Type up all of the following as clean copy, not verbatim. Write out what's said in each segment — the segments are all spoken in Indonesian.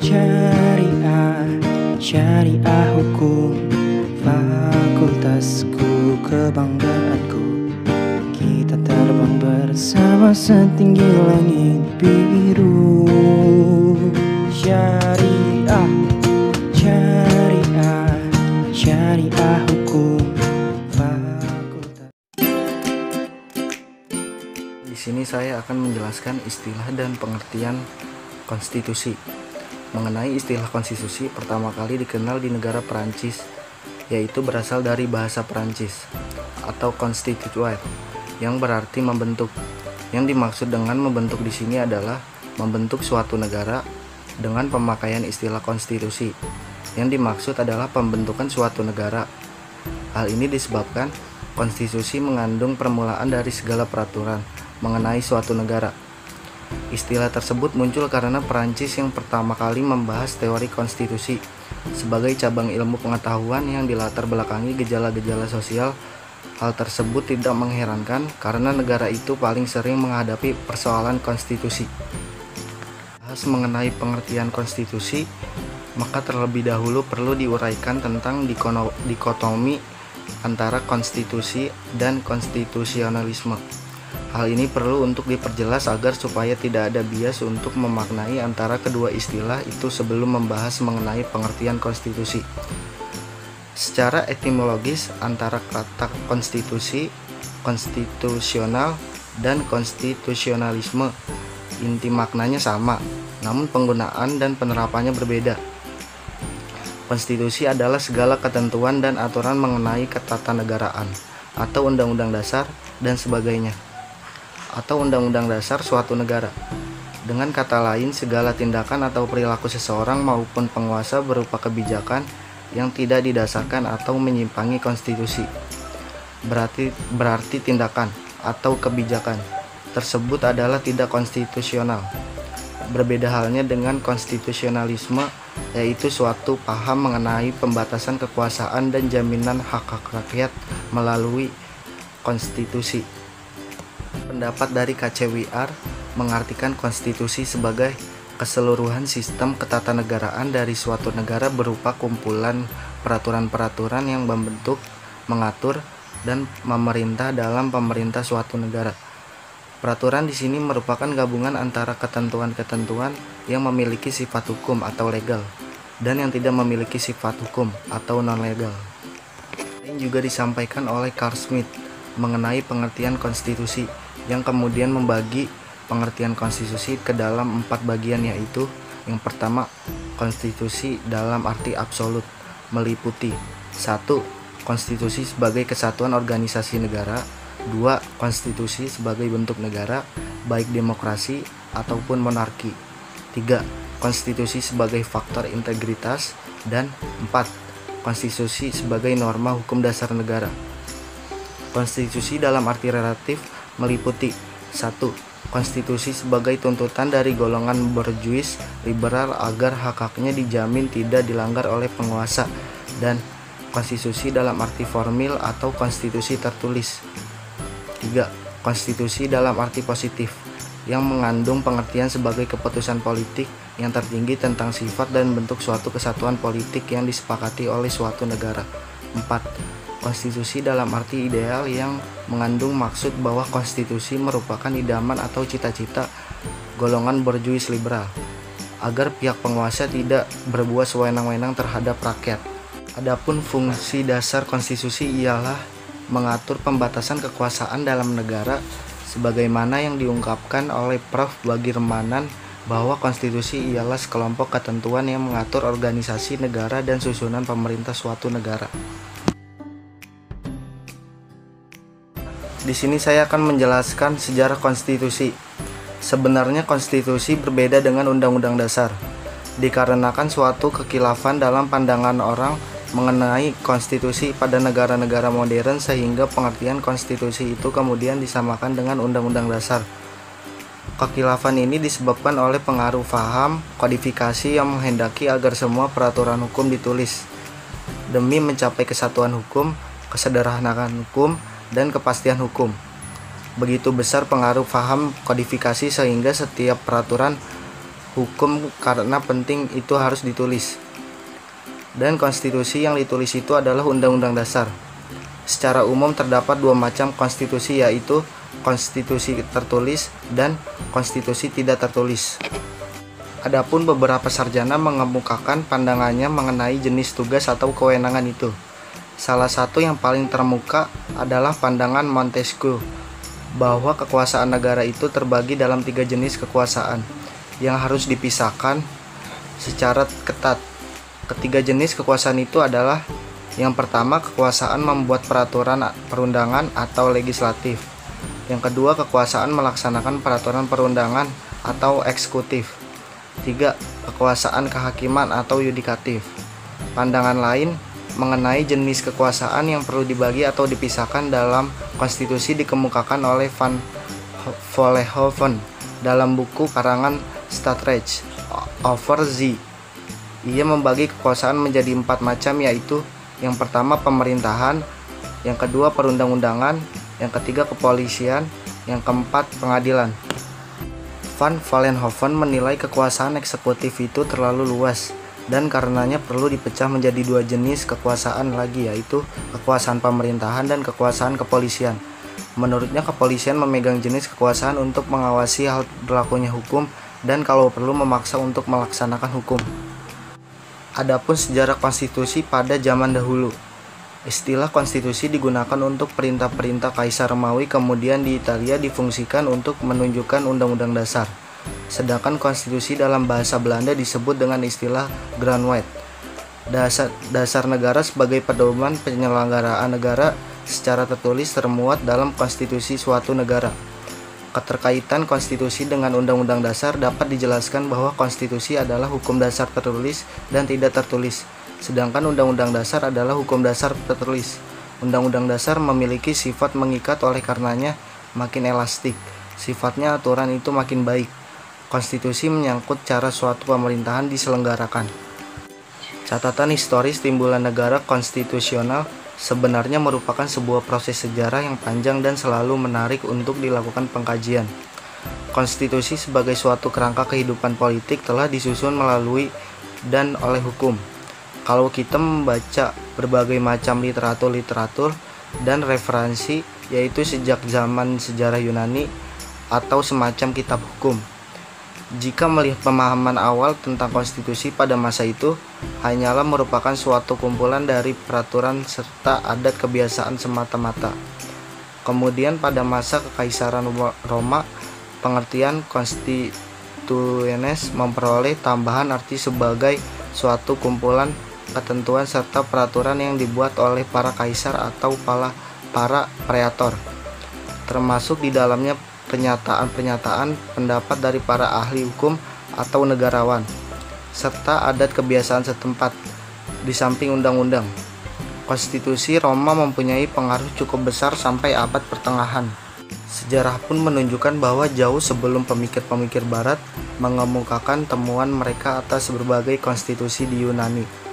Syariah hukum, fakultasku, kebanggaanku. Kita terbang bersama setinggi langit biru. Syariah, syariah hukum, fakultas. Di sini saya akan menjelaskan istilah dan pengertian konstitusi. Mengenai istilah konstitusi, pertama kali dikenal di negara Perancis, yaitu berasal dari bahasa Perancis atau constituer, yang berarti membentuk. Yang dimaksud dengan membentuk di sini adalah membentuk suatu negara dengan pemakaian istilah konstitusi. Yang dimaksud adalah pembentukan suatu negara. Hal ini disebabkan konstitusi mengandung permulaan dari segala peraturan mengenai suatu negara. Istilah tersebut muncul karena Perancis yang pertama kali membahas teori konstitusi sebagai cabang ilmu pengetahuan yang dilatar belakangi gejala-gejala sosial. Hal tersebut tidak mengherankan karena negara itu paling sering menghadapi persoalan konstitusi. Bahas mengenai pengertian konstitusi, maka terlebih dahulu perlu diuraikan tentang dikotomi antara konstitusi dan konstitusionalisme. Hal ini perlu untuk diperjelas agar supaya tidak ada bias untuk memaknai antara kedua istilah itu sebelum membahas mengenai pengertian konstitusi. Secara etimologis, antara kata konstitusi, konstitusional, dan konstitusionalisme inti maknanya sama, namun penggunaan dan penerapannya berbeda. Konstitusi adalah segala ketentuan dan aturan mengenai ketatanegaraan atau undang-undang dasar dan sebagainya, atau undang-undang dasar suatu negara. Dengan kata lain, segala tindakan atau perilaku seseorang maupun penguasa berupa kebijakan yang tidak didasarkan atau menyimpangi konstitusi. Berarti tindakan atau kebijakan tersebut adalah tidak konstitusional. Berbeda halnya dengan konstitusionalisme, yaitu suatu paham mengenai pembatasan kekuasaan dan jaminan hak-hak rakyat melalui konstitusi. Pendapat dari KCWR mengartikan konstitusi sebagai keseluruhan sistem ketatanegaraan dari suatu negara berupa kumpulan peraturan-peraturan yang membentuk, mengatur, dan memerintah dalam pemerintah suatu negara. Peraturan di sini merupakan gabungan antara ketentuan-ketentuan yang memiliki sifat hukum atau legal dan yang tidak memiliki sifat hukum atau non-legal. Ini juga disampaikan oleh Carl Schmitt mengenai pengertian konstitusi, yang kemudian membagi pengertian konstitusi ke dalam 4 bagian, yaitu yang pertama, konstitusi dalam arti absolut, meliputi 1. Konstitusi sebagai kesatuan organisasi negara. 2. Konstitusi sebagai bentuk negara, baik demokrasi ataupun monarki. 3. Konstitusi sebagai faktor integritas. Dan 4. Konstitusi sebagai norma hukum dasar negara. Konstitusi dalam arti relatif meliputi 1. Konstitusi sebagai tuntutan dari golongan borjuis liberal agar hak-haknya dijamin tidak dilanggar oleh penguasa, dan konstitusi dalam arti formil atau konstitusi tertulis. 3. Konstitusi dalam arti positif yang mengandung pengertian sebagai keputusan politik yang tertinggi tentang sifat dan bentuk suatu kesatuan politik yang disepakati oleh suatu negara. 4. Konstitusi dalam arti ideal yang mengandung maksud bahwa konstitusi merupakan idaman atau cita-cita golongan borjuis liberal agar pihak penguasa tidak berbuat sewenang-wenang terhadap rakyat. Adapun fungsi dasar konstitusi ialah mengatur pembatasan kekuasaan dalam negara sebagaimana yang diungkapkan oleh Prof. Bagirmanan bahwa konstitusi ialah sekelompok ketentuan yang mengatur organisasi negara dan susunan pemerintah suatu negara. Di sini saya akan menjelaskan sejarah konstitusi. Sebenarnya konstitusi berbeda dengan undang-undang dasar, dikarenakan suatu kekhilafan dalam pandangan orang mengenai konstitusi pada negara-negara modern sehingga pengertian konstitusi itu kemudian disamakan dengan undang-undang dasar. Kekhilafan ini disebabkan oleh pengaruh faham kodifikasi yang menghendaki agar semua peraturan hukum ditulis demi mencapai kesatuan hukum, kesederhanaan hukum, dan kepastian hukum. Begitu besar pengaruh faham kodifikasi sehingga setiap peraturan hukum karena penting itu harus ditulis. Dan konstitusi yang ditulis itu adalah undang-undang dasar. Secara umum terdapat dua macam konstitusi, yaitu konstitusi tertulis dan konstitusi tidak tertulis. Adapun beberapa sarjana mengemukakan pandangannya mengenai jenis tugas atau kewenangan itu. Salah satu yang paling termuka adalah pandangan Montesquieu bahwa kekuasaan negara itu terbagi dalam 3 jenis kekuasaan yang harus dipisahkan secara ketat. Ketiga jenis kekuasaan itu adalah: yang pertama, kekuasaan membuat peraturan perundangan atau legislatif. Yang kedua, kekuasaan melaksanakan peraturan perundangan atau eksekutif. 3. Kekuasaan kehakiman atau yudikatif. Pandangan lain mengenai jenis kekuasaan yang perlu dibagi atau dipisahkan dalam konstitusi dikemukakan oleh Van Vollenhoven dalam buku karangan Staatsrecht over the. Ia membagi kekuasaan menjadi 4 macam, yaitu: yang pertama pemerintahan, yang kedua perundang-undangan, yang ketiga kepolisian, yang keempat pengadilan. Van Vollenhoven menilai kekuasaan eksekutif itu terlalu luas dan karenanya perlu dipecah menjadi 2 jenis kekuasaan lagi, yaitu kekuasaan pemerintahan dan kekuasaan kepolisian. Menurutnya, kepolisian memegang jenis kekuasaan untuk mengawasi hal berlakunya hukum dan kalau perlu memaksa untuk melaksanakan hukum. Adapun sejarah konstitusi pada zaman dahulu. Istilah konstitusi digunakan untuk perintah-perintah Kaisar Romawi, kemudian di Italia difungsikan untuk menunjukkan undang-undang dasar. Sedangkan konstitusi dalam bahasa Belanda disebut dengan istilah grondwet. Dasar negara sebagai pedoman penyelenggaraan negara secara tertulis termuat dalam konstitusi suatu negara. Keterkaitan konstitusi dengan undang-undang dasar dapat dijelaskan bahwa konstitusi adalah hukum dasar tertulis dan tidak tertulis. Sedangkan undang-undang dasar adalah hukum dasar tertulis. Undang-undang dasar memiliki sifat mengikat, oleh karenanya makin elastik. Sifatnya aturan itu makin baik. Konstitusi menyangkut cara suatu pemerintahan diselenggarakan. Catatan historis timbulan negara konstitusional sebenarnya merupakan sebuah proses sejarah yang panjang dan selalu menarik untuk dilakukan pengkajian. Konstitusi sebagai suatu kerangka kehidupan politik telah disusun melalui dan oleh hukum. Kalau kita membaca berbagai macam literatur dan referensi, yaitu sejak zaman sejarah Yunani atau semacam kitab hukum. Jika melihat pemahaman awal tentang konstitusi pada masa itu, hanyalah merupakan suatu kumpulan dari peraturan serta adat kebiasaan semata-mata. Kemudian pada masa Kekaisaran Roma, pengertian constitutiones memperoleh tambahan arti sebagai suatu kumpulan ketentuan serta peraturan yang dibuat oleh para kaisar atau para praetor, termasuk di dalamnya pernyataan-pernyataan pendapat dari para ahli hukum atau negarawan, serta adat kebiasaan setempat. Di samping undang-undang, konstitusi Roma mempunyai pengaruh cukup besar sampai abad pertengahan. Sejarah pun menunjukkan bahwa jauh sebelum pemikir-pemikir barat mengemukakan temuan mereka atas berbagai konstitusi di Yunani.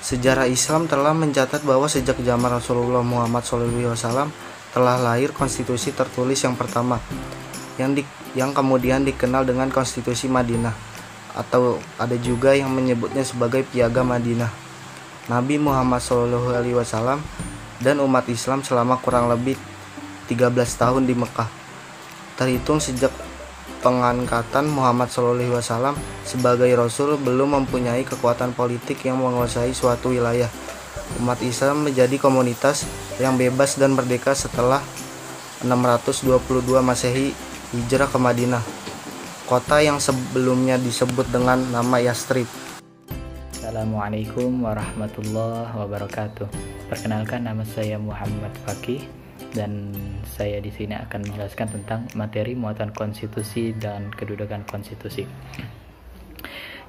Sejarah Islam telah mencatat bahwa sejak zaman Rasulullah Muhammad SAW telah lahir konstitusi tertulis yang pertama, yang kemudian dikenal dengan konstitusi Madinah, atau ada juga yang menyebutnya sebagai Piagam Madinah. Nabi Muhammad SAW dan umat Islam selama kurang lebih 13 tahun di Mekah, terhitung sejak pengangkatan Muhammad SAW sebagai Rasul, belum mempunyai kekuatan politik yang menguasai suatu wilayah. Umat Islam menjadi komunitas yang bebas dan merdeka setelah 622 Masehi hijrah ke Madinah, kota yang sebelumnya disebut dengan nama Yastrib. Assalamualaikum warahmatullahi wabarakatuh. Perkenalkan, nama saya Muhammad Fakih dan saya di sini akan menjelaskan tentang materi muatan konstitusi dan kedudukan konstitusi.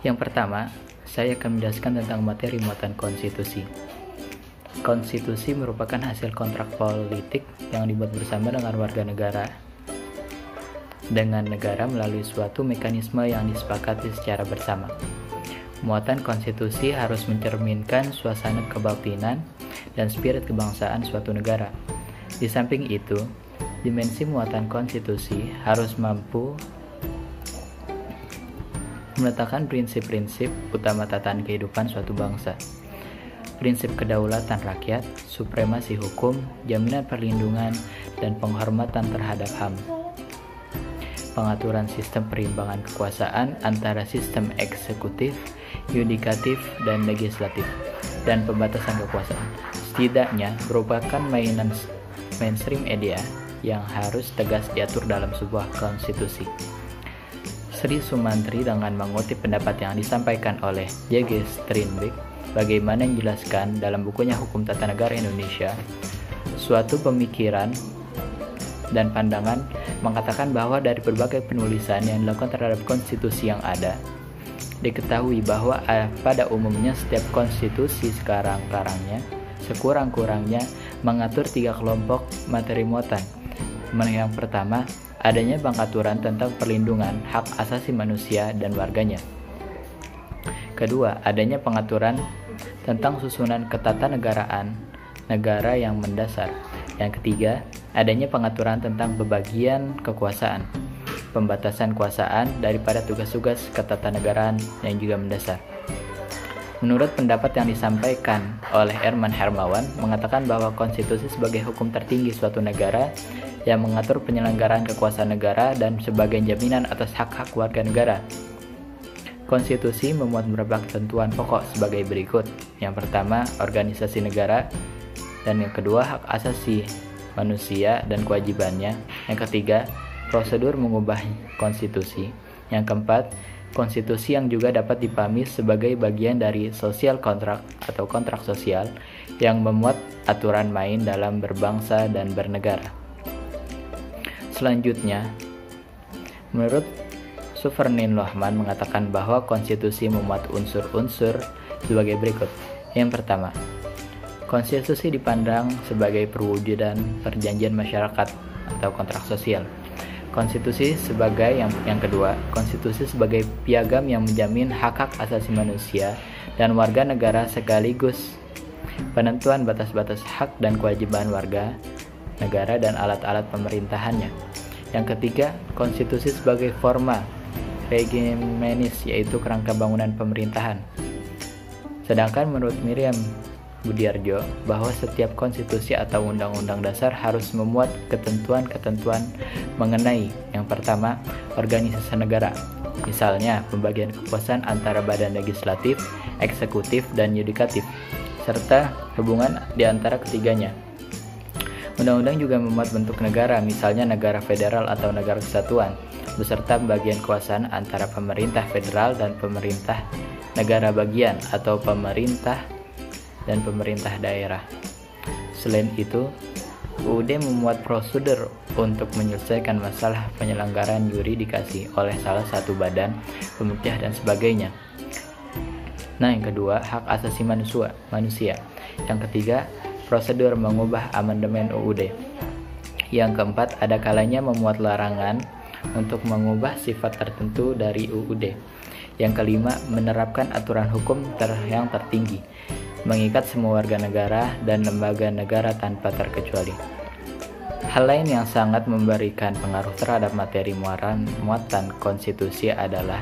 Yang pertama, saya akan menjelaskan tentang materi muatan konstitusi. Konstitusi merupakan hasil kontrak politik yang dibuat bersama dengan warga negara dengan negara melalui suatu mekanisme yang disepakati secara bersama. Muatan konstitusi harus mencerminkan suasana kebatinan dan spirit kebangsaan suatu negara. Di samping itu, dimensi muatan konstitusi harus mampu meletakkan prinsip-prinsip utama tatanan kehidupan suatu bangsa. Prinsip kedaulatan rakyat, supremasi hukum, jaminan perlindungan, dan penghormatan terhadap HAM. Pengaturan sistem perimbangan kekuasaan antara sistem eksekutif, yudikatif, dan legislatif, dan pembatasan kekuasaan. Setidaknya merupakan mainstream idea yang harus tegas diatur dalam sebuah konstitusi. Sri Sumantri dengan mengutip pendapat yang disampaikan oleh J.G. Steinbeck, bagaimana yang dijelaskan dalam bukunya Hukum Tata Negara Indonesia, suatu pemikiran dan pandangan mengatakan bahwa dari berbagai penulisan yang dilakukan terhadap konstitusi yang ada, diketahui bahwa pada umumnya setiap konstitusi sekurang-kurangnya mengatur 3 kelompok materi muatan. Yang pertama, adanya pengaturan tentang perlindungan hak asasi manusia dan warganya. Kedua, adanya pengaturan tentang susunan ketatanegaraan negara yang mendasar. Yang ketiga, adanya pengaturan tentang pembagian kekuasaan, pembatasan kuasaan daripada tugas-tugas ketatanegaraan yang juga mendasar. Menurut pendapat yang disampaikan oleh Herman Hermawan, mengatakan bahwa konstitusi sebagai hukum tertinggi suatu negara yang mengatur penyelenggaraan kekuasaan negara dan sebagai jaminan atas hak-hak warga negara. Konstitusi memuat beberapa ketentuan pokok sebagai berikut. Yang pertama, organisasi negara, dan yang kedua, hak asasi manusia dan kewajibannya. Yang ketiga, prosedur mengubah konstitusi. Yang keempat, konstitusi yang juga dapat dipahami sebagai bagian dari social contract atau kontrak sosial yang memuat aturan main dalam berbangsa dan bernegara. Selanjutnya, menurut Suvernin Lohman mengatakan bahwa konstitusi memuat unsur-unsur sebagai berikut. Yang pertama, konstitusi dipandang sebagai perwujudan perjanjian masyarakat atau kontrak sosial. Konstitusi sebagai yang kedua, konstitusi sebagai piagam yang menjamin hak-hak asasi manusia dan warga negara sekaligus penentuan batas-batas hak dan kewajiban warga negara dan alat-alat pemerintahannya. Yang ketiga, konstitusi sebagai forma regimenis, yaitu kerangka bangunan pemerintahan. Sedangkan menurut Miriam Budiarjo, bahwa setiap konstitusi atau undang-undang dasar harus memuat ketentuan-ketentuan mengenai yang pertama, organisasi negara. Misalnya, pembagian kekuasaan antara badan legislatif, eksekutif, dan yudikatif, serta hubungan di antara ketiganya. Undang-undang juga memuat bentuk negara, misalnya negara federal atau negara kesatuan, beserta pembagian kekuasaan antara pemerintah federal dan pemerintah negara bagian atau pemerintah dan pemerintah daerah. Selain itu, UUD memuat prosedur untuk menyelesaikan masalah penyelenggaraan yuridikasi oleh salah satu badan, pemutih dan sebagainya. Nah, yang kedua, hak asasi manusia. Yang ketiga, prosedur mengubah amandemen UUD. Yang keempat, ada kalanya memuat larangan untuk mengubah sifat tertentu dari UUD. Yang kelima, menerapkan aturan hukum yang tertinggi, mengikat semua warga negara dan lembaga negara tanpa terkecuali. Hal lain yang sangat memberikan pengaruh terhadap materi muatan konstitusi adalah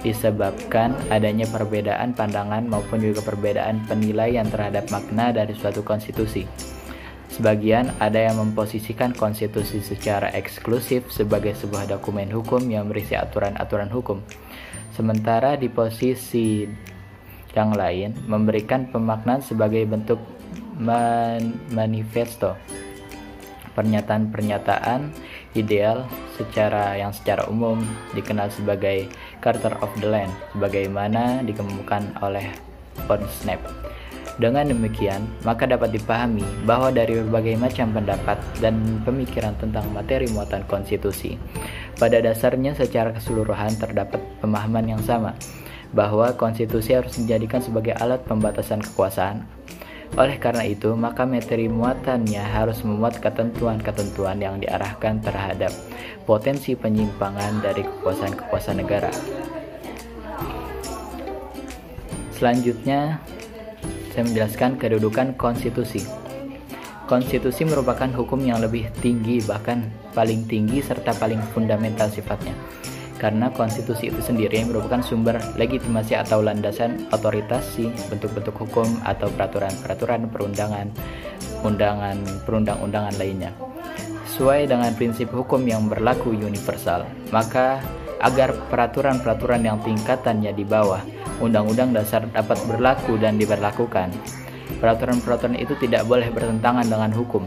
disebabkan adanya perbedaan pandangan maupun juga perbedaan penilaian terhadap makna dari suatu konstitusi. Sebagian ada yang memposisikan konstitusi secara eksklusif sebagai sebuah dokumen hukum yang berisi aturan-aturan hukum. Sementara di posisi yang lain memberikan pemaknaan sebagai bentuk manifesto, pernyataan-pernyataan ideal secara umum dikenal sebagai Charter of the Land, sebagaimana dikemukakan oleh Ponsnap. Dengan demikian, maka dapat dipahami bahwa dari berbagai macam pendapat dan pemikiran tentang materi muatan konstitusi, pada dasarnya secara keseluruhan terdapat pemahaman yang sama, bahwa konstitusi harus dijadikan sebagai alat pembatasan kekuasaan. Oleh karena itu, maka materi muatannya harus memuat ketentuan-ketentuan yang diarahkan terhadap potensi penyimpangan dari kekuasaan-kekuasaan negara. Selanjutnya, saya menjelaskan kedudukan konstitusi. Konstitusi merupakan hukum yang lebih tinggi, bahkan paling tinggi serta paling fundamental sifatnya. karena konstitusi itu sendiri merupakan sumber legitimasi atau landasan otoritasi bentuk-bentuk hukum atau peraturan-peraturan perundang-undangan lainnya. Sesuai dengan prinsip hukum yang berlaku universal, maka agar peraturan-peraturan yang tingkatannya di bawah Undang-Undang Dasar dapat berlaku dan diberlakukan, peraturan-peraturan itu tidak boleh bertentangan dengan hukum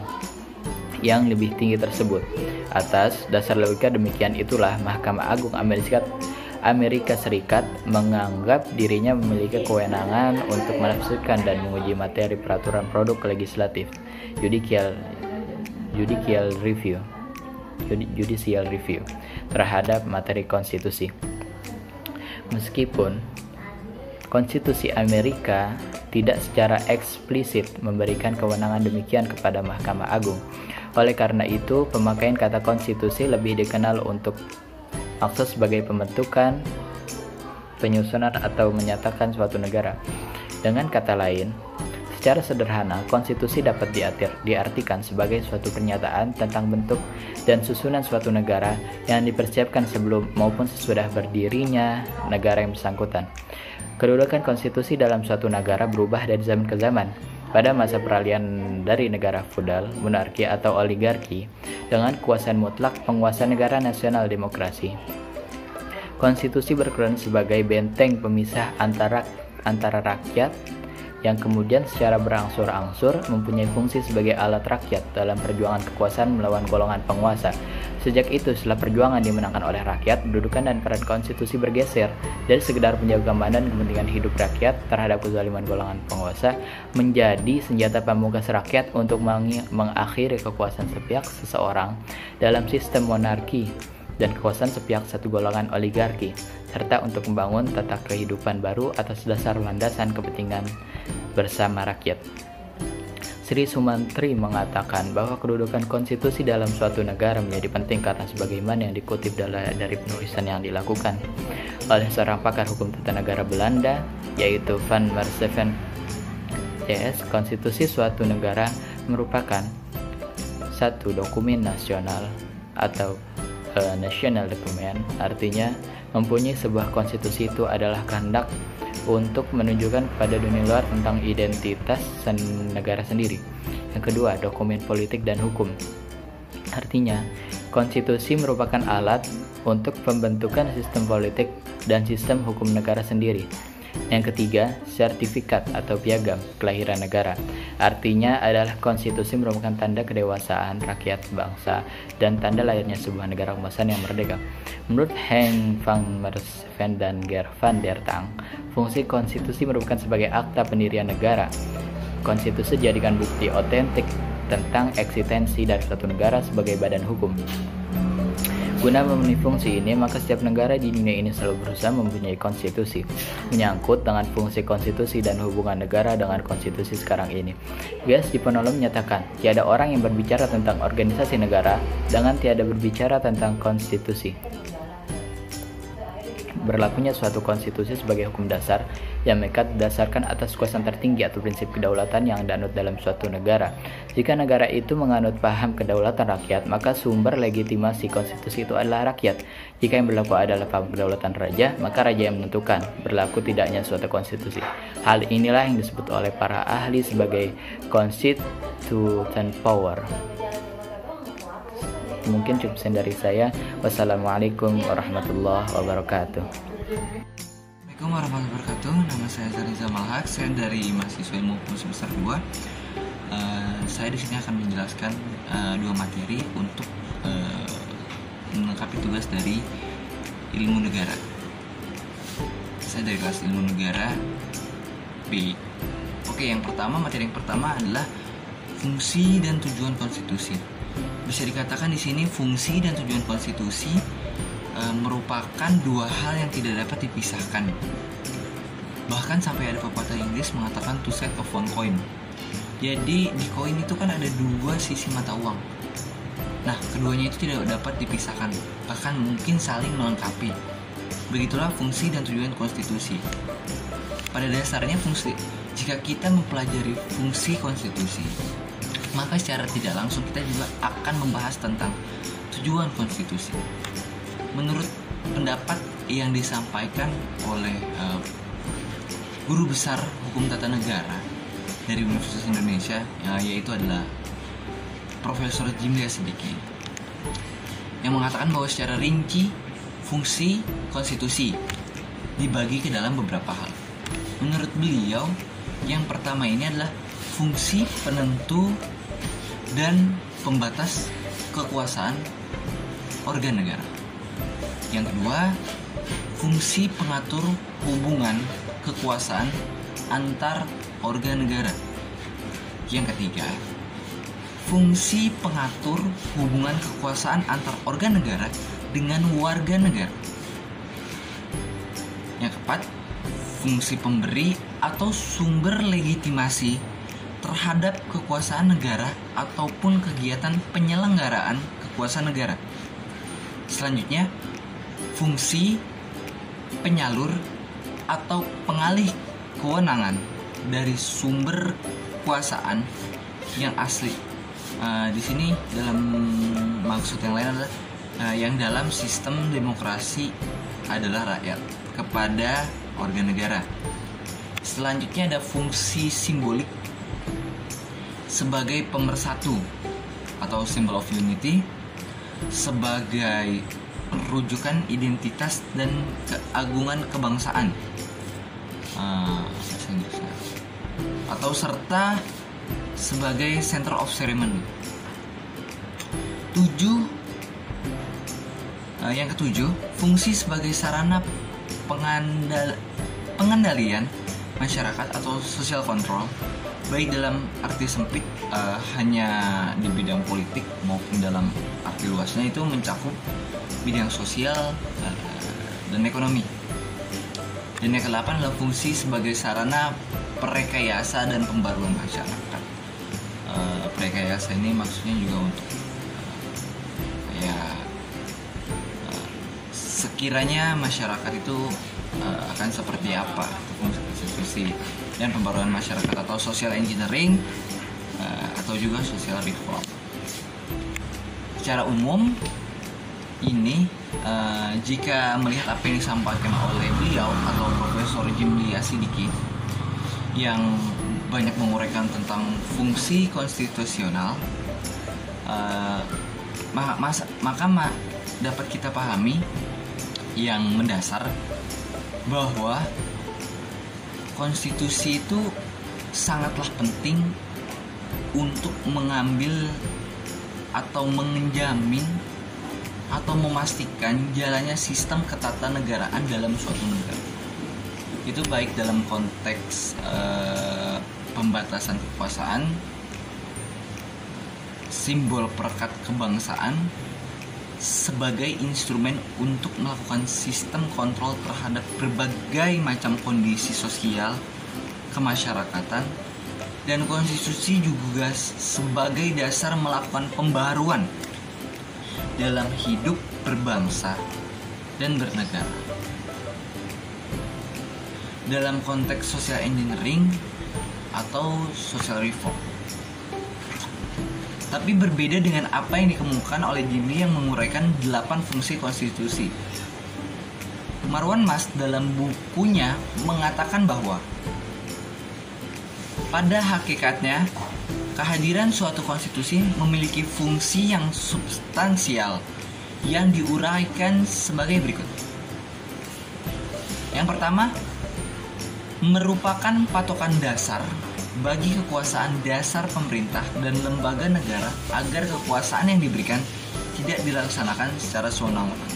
yang lebih tinggi tersebut. Atas dasar logika demikian itulah Mahkamah Agung Amerika Serikat menganggap dirinya memiliki kewenangan untuk menafsirkan dan menguji materi peraturan produk legislatif judicial review terhadap materi konstitusi. Meskipun konstitusi Amerika tidak secara eksplisit memberikan kewenangan demikian kepada Mahkamah Agung. Oleh karena itu, pemakaian kata konstitusi lebih dikenal untuk maksud sebagai pembentukan, penyusunan atau menyatakan suatu negara. Dengan kata lain, secara sederhana, konstitusi dapat diartikan sebagai suatu pernyataan tentang bentuk dan susunan suatu negara yang dipersiapkan sebelum maupun sesudah berdirinya negara yang bersangkutan. Kedudukan konstitusi dalam suatu negara berubah dari zaman ke zaman. Pada masa peralihan dari negara feodal, monarki atau oligarki, dengan kekuasaan mutlak penguasa negara nasional demokrasi, konstitusi berperan sebagai benteng pemisah antara rakyat yang kemudian secara berangsur-angsur mempunyai fungsi sebagai alat rakyat dalam perjuangan kekuasaan melawan golongan penguasa. Sejak itu, setelah perjuangan dimenangkan oleh rakyat, kedudukan dan peran konstitusi bergeser dari sekedar penjaga keamanan dan kepentingan hidup rakyat terhadap kezaliman golongan penguasa menjadi senjata pamungkas rakyat untuk mengakhiri kekuasaan sepihak seseorang dalam sistem monarki dan kekuasaan sepihak satu golongan oligarki, serta untuk membangun tata kehidupan baru atas dasar landasan kepentingan bersama rakyat. Sri Sumantri mengatakan bahwa kedudukan konstitusi dalam suatu negara menjadi penting karena sebagaimana yang dikutip dari penulisan yang dilakukan oleh seorang pakar hukum tata negara Belanda, yaitu Van Merseveen JS, konstitusi suatu negara merupakan satu dokumen nasional atau national document, artinya mempunyai sebuah konstitusi itu adalah kehendak untuk menunjukkan kepada dunia luar tentang identitas negara sendiri. Yang kedua, dokumen politik dan hukum. Artinya, konstitusi merupakan alat untuk pembentukan sistem politik dan sistem hukum negara sendiri. Yang ketiga, sertifikat atau piagam kelahiran negara. Artinya adalah konstitusi merupakan tanda kedewasaan rakyat bangsa dan tanda lahirnya sebuah negara keemasan yang merdeka. Menurut Henk van Merseveen dan Ger van der Tang, fungsi konstitusi merupakan sebagai akta pendirian negara. Konstitusi dijadikan bukti otentik tentang eksistensi dari suatu negara sebagai badan hukum. Guna memenuhi fungsi ini, maka setiap negara di dunia ini selalu berusaha mempunyai konstitusi. Menyangkut dengan fungsi konstitusi dan hubungan negara dengan konstitusi sekarang ini, Gas Diponolo menyatakan, tiada orang yang berbicara tentang organisasi negara dengan tiada berbicara tentang konstitusi. Berlakunya suatu konstitusi sebagai hukum dasar yang mengikat didasarkan atas kekuasaan tertinggi atau prinsip kedaulatan yang dianut dalam suatu negara. Jika negara itu menganut paham kedaulatan rakyat, maka sumber legitimasi konstitusi itu adalah rakyat. Jika yang berlaku adalah paham kedaulatan raja, maka raja yang menentukan berlaku tidaknya suatu konstitusi. Hal inilah yang disebut oleh para ahli sebagai constituent power. Mungkin cukup sekian dari saya. Wassalamualaikum warahmatullahi wabarakatuh. Assalamualaikum warahmatullahi wabarakatuh. Nama saya Zariza Malhaq. Saya dari mahasiswa ilmu hukum semester 2. Saya di sini akan menjelaskan dua materi untuk melengkapi tugas dari ilmu negara. Saya dari kelas ilmu negara B. Oke, materi yang pertama adalah fungsi dan tujuan konstitusi. Bisa dikatakan di sini fungsi dan tujuan konstitusi merupakan dua hal yang tidak dapat dipisahkan. Bahkan sampai ada pepatah Inggris mengatakan two sides of one coin. Jadi di koin itu kan ada dua sisi mata uang. Nah, keduanya itu tidak dapat dipisahkan, bahkan mungkin saling melengkapi. Begitulah fungsi dan tujuan konstitusi. Pada dasarnya jika kita mempelajari fungsi konstitusi, maka secara tidak langsung kita juga akan membahas tentang tujuan konstitusi. menurut pendapat yang disampaikan oleh guru besar hukum tata negara dari Universitas Indonesia, yaitu adalah Profesor Jimlia Sidiki, yang mengatakan bahwa secara rinci fungsi konstitusi dibagi ke dalam beberapa hal. Menurut beliau, yang pertama ini adalah fungsi penentu dan pembatas kekuasaan organ negara. Yang kedua, fungsi pengatur hubungan kekuasaan antar organ negara. Yang ketiga, fungsi pengatur hubungan kekuasaan antar organ negara dengan warga negara. Yang keempat, fungsi pemberi atau sumber legitimasi terhadap kekuasaan negara ataupun kegiatan penyelenggaraan kekuasaan negara. Selanjutnya, fungsi penyalur atau pengalih kewenangan dari sumber kekuasaan yang asli. Di sini dalam maksud yang lain adalah yang dalam sistem demokrasi adalah rakyat kepada organ negara. Selanjutnya ada fungsi simbolik sebagai pemersatu atau symbol of unity, sebagai rujukan identitas dan keagungan kebangsaan, atau serta sebagai center of ceremony. Yang ketujuh, fungsi sebagai sarana pengendalian masyarakat atau social control, baik dalam arti sempit hanya di bidang politik maupun dalam arti luasnya itu mencakup bidang sosial dan ekonomi. Dan yang ke-8 adalah fungsi sebagai sarana perekayasa dan pembaruan masyarakat. Perekayasa ini maksudnya juga untuk sekiranya masyarakat itu akan seperti apa, fungsi konstitusi, dan pembaruan masyarakat atau social engineering atau juga social reform. Secara umum ini jika melihat apa yang disampaikan oleh beliau atau Profesor Jimlia Sidiki yang banyak menguraikan tentang fungsi konstitusional, maka dapat kita pahami yang mendasar bahwa konstitusi itu sangatlah penting untuk mengambil atau menjamin atau memastikan jalannya sistem ketatanegaraan dalam suatu negara. Itu baik dalam konteks pembatasan kekuasaan, simbol perekat kebangsaan, sebagai instrumen untuk melakukan sistem kontrol terhadap berbagai macam kondisi sosial kemasyarakatan, dan konstitusi juga sebagai dasar melakukan pembaruan dalam hidup berbangsa dan bernegara. Dalam konteks social engineering atau social reform. Tapi berbeda dengan apa yang dikemukakan oleh Jimmy yang menguraikan 8 fungsi konstitusi. Marwan Mas dalam bukunya mengatakan bahwa pada hakikatnya kehadiran suatu konstitusi memiliki fungsi yang substansial yang diuraikan sebagai berikut. Yang pertama, merupakan patokan dasar bagi kekuasaan dasar pemerintah dan lembaga negara agar kekuasaan yang diberikan tidak dilaksanakan secara sewenang-wenang.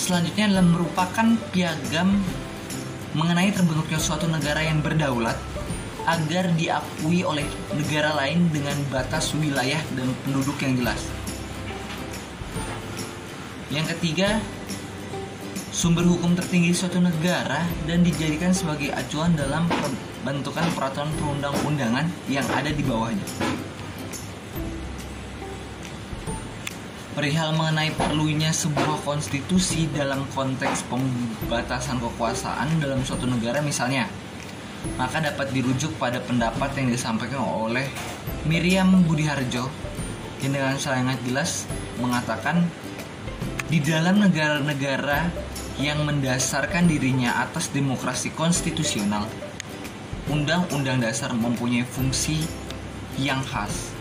Selanjutnya adalah merupakan piagam mengenai terbentuknya suatu negara yang berdaulat agar diakui oleh negara lain dengan batas wilayah dan penduduk yang jelas. Yang ketiga, sumber hukum tertinggi suatu negara dan dijadikan sebagai acuan dalam pembentukan peraturan perundang-undangan yang ada di bawahnya. Perihal mengenai perlunya sebuah konstitusi dalam konteks pembatasan kekuasaan dalam suatu negara misalnya, maka dapat dirujuk pada pendapat yang disampaikan oleh Miriam Budiharjo yang dengan sangat jelas mengatakan di dalam negara-negara yang mendasarkan dirinya atas demokrasi konstitusional, Undang-Undang Dasar mempunyai fungsi yang khas,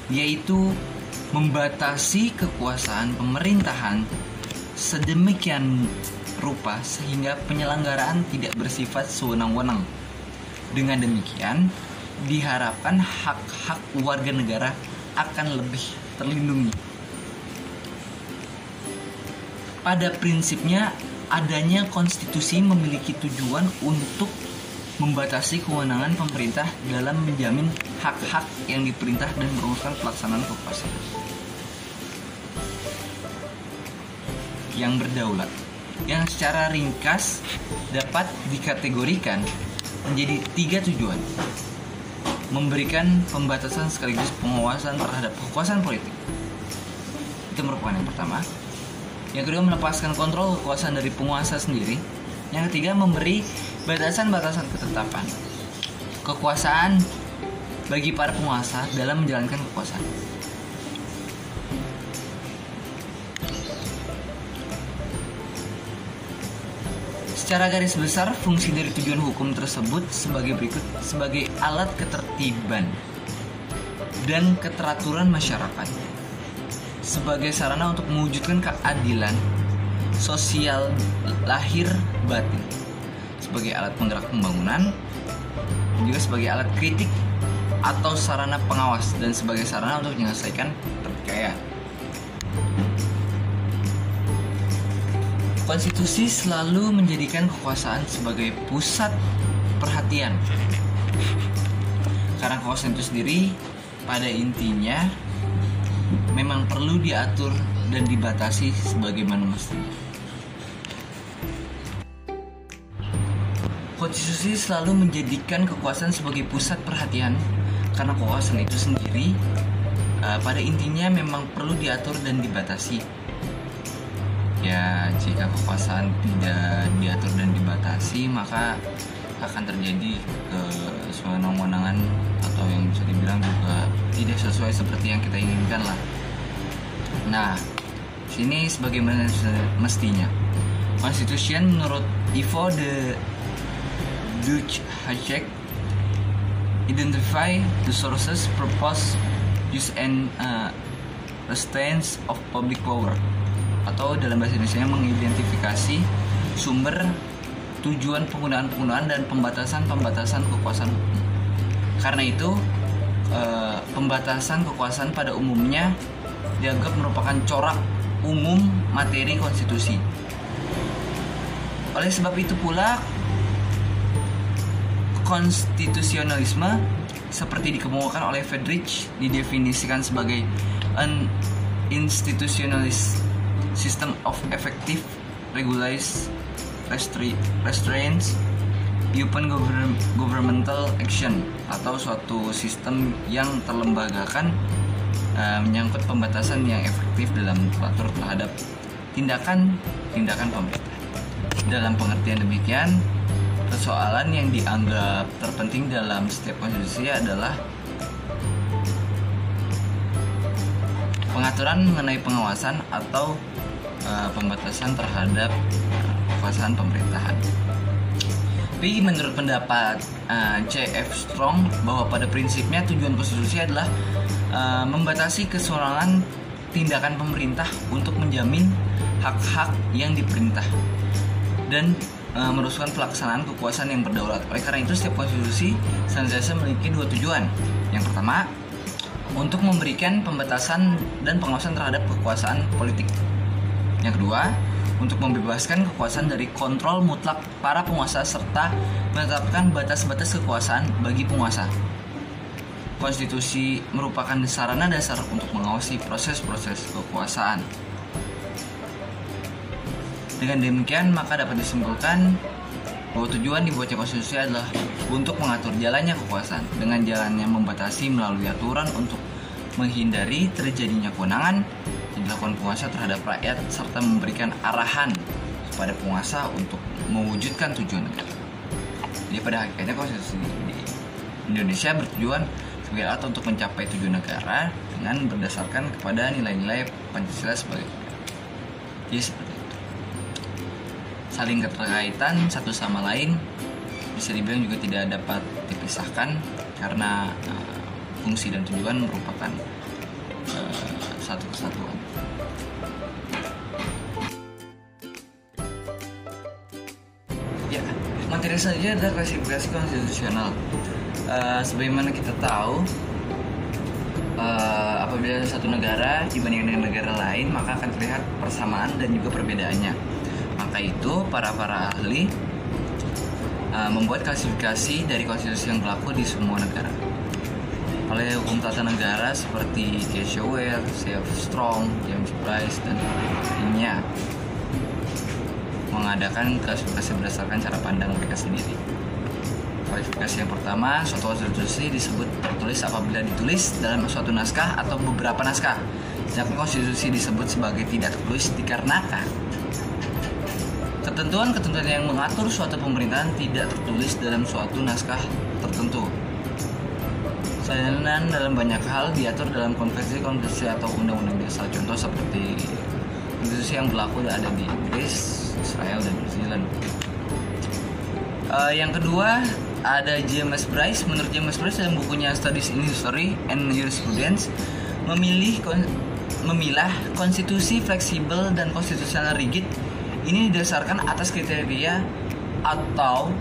yaitu membatasi kekuasaan pemerintahan sedemikian rupa sehingga penyelenggaraan tidak bersifat sewenang-wenang. Dengan demikian, diharapkan hak-hak warga negara akan lebih terlindungi. Pada prinsipnya, adanya konstitusi memiliki tujuan untuk membatasi kewenangan pemerintah dalam menjamin hak-hak yang diperintah dan merumuskan pelaksanaan kekuasaan yang berdaulat, yang secara ringkas dapat dikategorikan menjadi 3 tujuan: memberikan pembatasan sekaligus pengawasan terhadap kekuasaan politik, itu merupakan yang pertama. Yang kedua, melepaskan kontrol kekuasaan dari penguasa sendiri. Yang ketiga, memberi batasan-batasan ketetapan kekuasaan bagi para penguasa dalam menjalankan kekuasaan. Secara garis besar, fungsi dari tujuan hukum tersebut sebagai berikut: sebagai alat ketertiban dan keteraturan masyarakat, sebagai sarana untuk mewujudkan keadilan sosial lahir batin, sebagai alat penggerak pembangunan, dan juga sebagai alat kritik atau sarana pengawas, dan sebagai sarana untuk menyelesaikan pertikaian. Konstitusi selalu menjadikan kekuasaan sebagai pusat perhatian, karena kekuasaan itu sendiri pada intinya memang perlu diatur dan dibatasi sebagaimana mestinya. Konstitusi selalu menjadikan kekuasaan sebagai pusat perhatian karena kekuasaan itu sendiri pada intinya memang perlu diatur dan dibatasi. Ya, jika kekuasaan tidak diatur dan dibatasi, maka akan terjadi kesewenang-wenangan atau yang bisa dibilang juga tidak sesuai seperti yang kita inginkan lah. Nah, sini sebagaimana mestinya. Constitution menurut Ivo de Duchacek identify the sources, purpose, use and restraints of public power, atau dalam bahasa Indonesia mengidentifikasi sumber, tujuan penggunaan dan pembatasan kekuasaan hukum. Karena itu pembatasan kekuasaan pada umumnya dianggap merupakan corak umum materi konstitusi. Oleh sebab itu pula, konstitusionalisme seperti dikemukakan oleh Friedrich didefinisikan sebagai an institutionalist system of effective regulation restraints upon governmental action, atau suatu sistem yang terlembagakan menyangkut pembatasan yang efektif dalam mengatur terhadap tindakan pemerintah. Dalam pengertian demikian, persoalan yang dianggap terpenting dalam setiap konstitusi adalah pengaturan mengenai pengawasan atau pembatasan terhadap kekuasaan pemerintahan. Tapi menurut pendapat C.F. Strong bahwa pada prinsipnya tujuan konstitusi adalah membatasi kesewenangan tindakan pemerintah untuk menjamin hak-hak yang diperintah dan meneruskan pelaksanaan kekuasaan yang berdaulat. Oleh karena itu, setiap konstitusi senantiasa memiliki 2 tujuan. Yang pertama, untuk memberikan pembatasan dan pengawasan terhadap kekuasaan politik. Yang kedua, untuk membebaskan kekuasaan dari kontrol mutlak para penguasa serta menetapkan batas-batas kekuasaan bagi penguasa. Konstitusi merupakan sarana dasar untuk mengawasi proses-proses kekuasaan. Dengan demikian, maka dapat disimpulkan bahwa tujuan dibuatnya konstitusi adalah untuk mengatur jalannya kekuasaan dengan jalannya membatasi melalui aturan untuk menghindari terjadinya kewenangan yang dilakukan penguasa terhadap rakyat serta memberikan arahan kepada penguasa untuk mewujudkan tujuan negara. Jadi pada hakikatnya konstitusi di Indonesia bertujuan sebagai alat untuk mencapai tujuan negara dengan berdasarkan kepada nilai-nilai Pancasila sebagai jadi seperti itu. Saling keterkaitan satu sama lain, bisa dibilang juga tidak dapat dipisahkan karena fungsi dan tujuan merupakan satu kesatuan. Ya, materi selanjutnya adalah klasifikasi konstitusional. Sebagaimana kita tahu, apabila satu negara dibandingkan dengan negara lain, maka akan terlihat persamaan dan juga perbedaannya. Maka itu para ahli membuat klasifikasi dari konstitusi yang berlaku di semua negara. Oleh hukum tata negara seperti Casheware, C.F. Strong, James Bryce, dan lainnya mengadakan klasifikasi berdasarkan cara pandang mereka sendiri. Klasifikasi yang pertama, suatu konstitusi disebut tertulis apabila ditulis dalam suatu naskah atau beberapa naskah. Sedangkan konstitusi disebut sebagai tidak tertulis dikarenakan ketentuan-ketentuan yang mengatur suatu pemerintahan tidak tertulis dalam suatu naskah tertentu. Sedangkan dalam banyak hal diatur dalam konvensi atau undang-undang biasa. Contoh seperti konstitusi yang berlaku ada di Inggris, Israel, dan New Zealand. Yang kedua ada James Bryce. Menurut James Bryce dalam bukunya Studies in History and Jurisprudence memilah konstitusi fleksibel dan konstitusional rigid ini didasarkan atas kriteria atau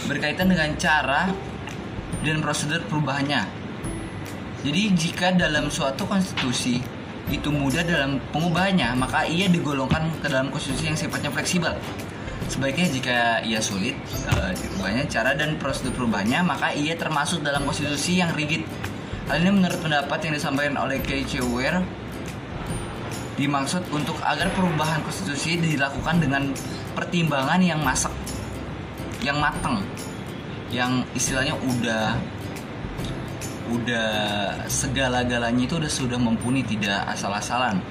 berkaitan dengan cara dan prosedur perubahannya. Jadi jika dalam suatu konstitusi itu mudah dalam pengubahannya, maka ia digolongkan ke dalam konstitusi yang sifatnya fleksibel. Sebaliknya jika ia sulit dirubahnya cara dan prosedur perubahannya, maka ia termasuk dalam konstitusi yang rigid. Hal ini menurut pendapat yang disampaikan oleh Casheware dimaksud untuk agar perubahan konstitusi dilakukan dengan pertimbangan yang matang, yang istilahnya udah segala-galanya itu sudah mumpuni, tidak asal-asalan.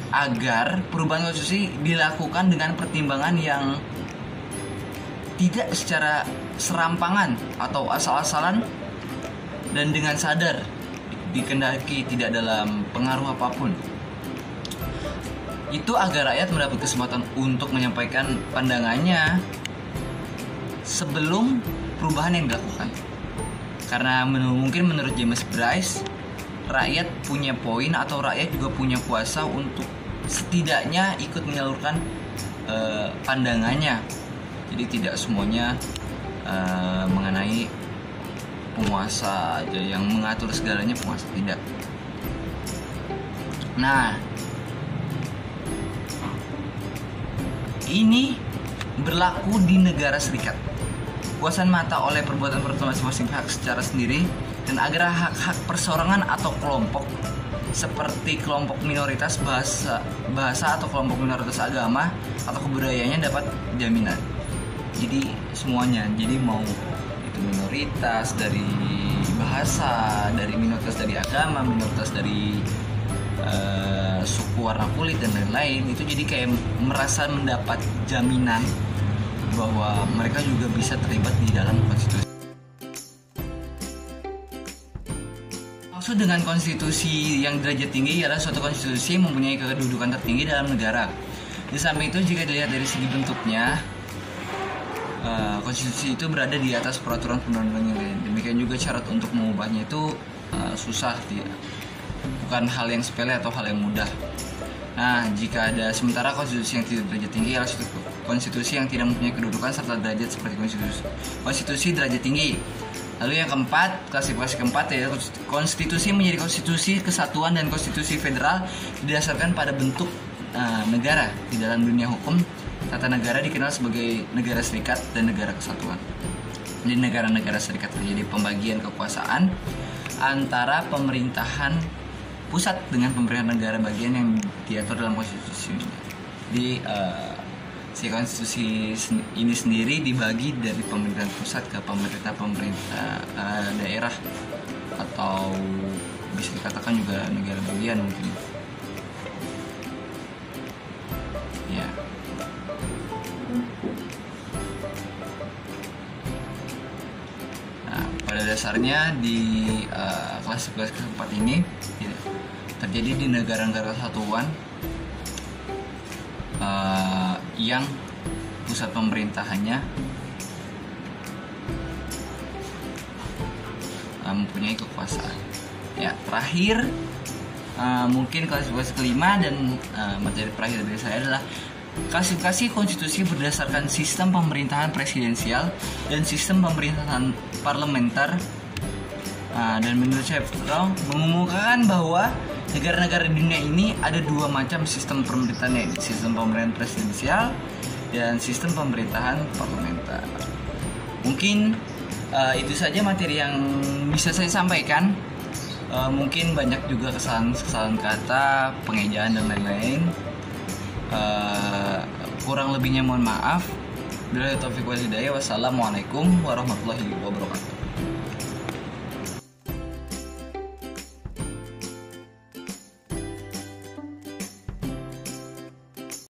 Agar perubahan konstitusi dilakukan dengan pertimbangan yang tidak secara serampangan atau asal-asalan dan dengan sadar, dikendaki tidak dalam pengaruh apapun. Itu agar rakyat mendapat kesempatan untuk menyampaikan pandangannya sebelum perubahan yang dilakukan. Karena mungkin menurut James Bryce, rakyat punya poin atau rakyat juga punya kuasa untuk setidaknya ikut menyalurkan pandangannya. Jadi tidak semuanya mengenai penguasa aja yang mengatur segalanya, penguasa tidak. Nah, ini berlaku di negara serikat. Kuasaan mata oleh perbuatan masing-masing pihak secara sendiri, dan agar hak-hak perseorangan atau kelompok seperti kelompok minoritas bahasa atau kelompok minoritas agama atau kebudayaannya dapat jaminan. Jadi semuanya, jadi mau itu minoritas dari bahasa, dari minoritas dari agama, minoritas dari suku warna kulit dan lain-lain, itu jadi kayak merasa mendapat jaminan bahwa mereka juga bisa terlibat di dalam konstitusi. Maksud dengan konstitusi yang derajat tinggi ialah suatu konstitusi yang mempunyai kedudukan tertinggi dalam negara. Di samping itu, jika dilihat dari segi bentuknya, konstitusi itu berada di atas peraturan perundang-undangan yang lain. Demikian juga syarat untuk mengubahnya itu susah, bukan hal yang sepele atau hal yang mudah. Nah, jika ada sementara konstitusi yang tidak derajat tinggi ialah suatu konstitusi yang tidak mempunyai kedudukan serta derajat seperti konstitusi derajat tinggi. Lalu yang keempat, klasifikasi keempat yaitu konstitusi menjadi konstitusi kesatuan dan konstitusi federal didasarkan pada bentuk negara. Di dalam dunia hukum, tata negara dikenal sebagai negara serikat dan negara kesatuan. Di negara-negara serikat terjadi pembagian kekuasaan antara pemerintahan pusat dengan pemerintahan negara bagian yang diatur dalam konstitusi. Di si konstitusi ini sendiri dibagi dari pemerintahan pusat ke pemerintah daerah, atau bisa dikatakan juga negara bagian mungkin. Ya. Nah, pada dasarnya dasarnya di klasifikasi keempat ini terjadi di negara-negara kesatuan yang pusat pemerintahannya mempunyai kekuasaan. Ya, terakhir mungkin klasifikasi kelima dan materi terakhir dari saya adalah klasifikasi konstitusi berdasarkan sistem pemerintahan presidensial dan sistem pemerintahan parlementer. Dan menurut saya mengumumkan bahwa negara-negara di dunia ini ada dua macam sistem pemerintahan, yaitu sistem pemerintahan presidensial dan sistem pemerintahan parlementer. Mungkin itu saja materi yang bisa saya sampaikan. Mungkin banyak juga kesalahan kata, pengejaan dan lain-lain. Kurang lebihnya mohon maaf. Wassalamualaikum warahmatullahi wabarakatuh.